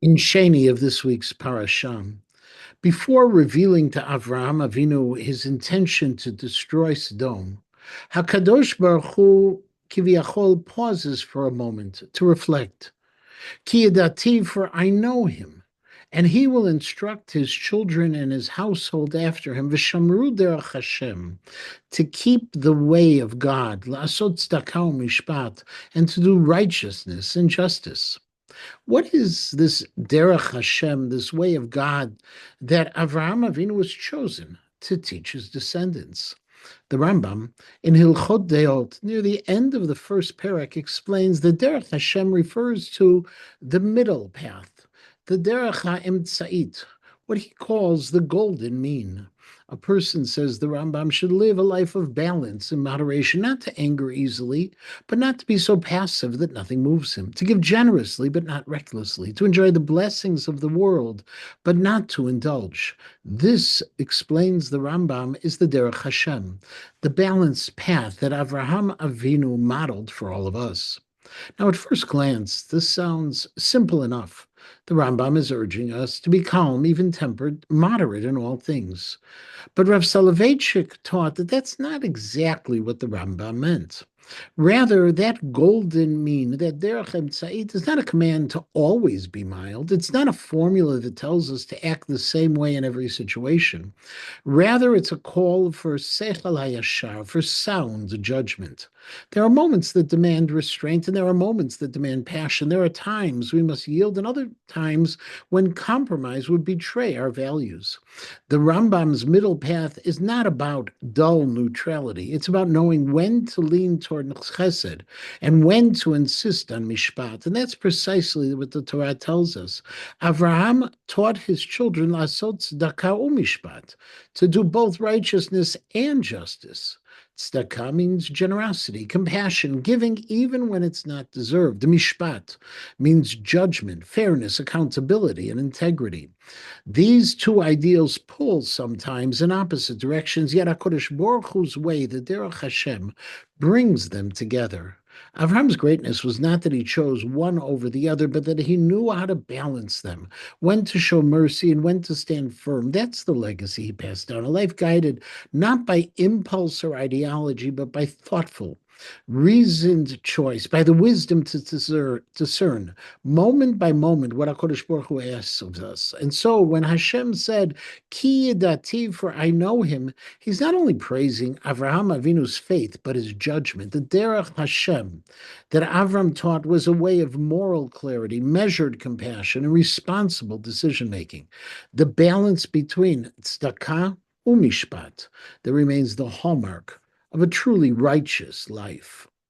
In Sheni of this week's parashah, before revealing to Avraham Avinu his intention to destroy Sodom, Hakadosh Baruch Hu Kiviyachol pauses for a moment to reflect. Ki yadati, for I know him, and he will instruct his children and his household after him, v'shamru derech Hashem, to keep the way of God, la'asot tzedakah u'mishpat, and to do righteousness and justice. What is this Derech Hashem, this way of God that Avraham Avinu was chosen to teach his descendants? The Rambam in Hilchot Deot, near the end of the first parak, explains that Derech Hashem refers to the middle path, the Derech HaEmtzait, what he calls the golden mean. A person, says the Rambam, should live a life of balance and moderation, not to anger easily, but not to be so passive that nothing moves him, to give generously but not recklessly, to enjoy the blessings of the world, but not to indulge. This, explains the Rambam, is the Derech Hashem, the balanced path that Avraham Avinu modeled for all of us. Now, at first glance, this sounds simple enough. The Rambam is urging us to be calm, even-tempered, moderate in all things. But Rav Soloveitchik taught that that's not exactly what the Rambam meant. Rather, that golden mean, that derech emtzait, is not a command to always be mild. It's not a formula that tells us to act the same way in every situation. Rather, it's a call for sechel hayashar, for sound judgment. There are moments that demand restraint, and there are moments that demand passion. There are times we must yield, and other times when compromise would betray our values. The Rambam's middle path is not about dull neutrality. It's about knowing when to lean toward chesed and when to insist on mishpat. And that's precisely what the Torah tells us. Avraham taught his children lasot tzedakah umishpat, to do both righteousness and justice. Tzedakah means generosity, compassion, giving even when it's not deserved. The mishpat means judgment, fairness, accountability, and integrity. These two ideals pull sometimes in opposite directions, yet HaKadosh Baruch Hu's way, the Derech Hashem, brings them together. Avram's greatness was not that he chose one over the other, but that he knew how to balance them, when to show mercy and when to stand firm. That's the legacy he passed down, a life guided not by impulse or ideology, but by thoughtful, reasoned choice, by the wisdom to discern moment by moment what HaKadosh Baruch Hu asks of us. And so when Hashem said, Ki yadati, for I know him, he's not only praising Avraham Avinu's faith, but his judgment. The Derech Hashem that Avram taught was a way of moral clarity, measured compassion, and responsible decision-making. The balance between tzedakah umishpat that remains the hallmark of a truly righteous life.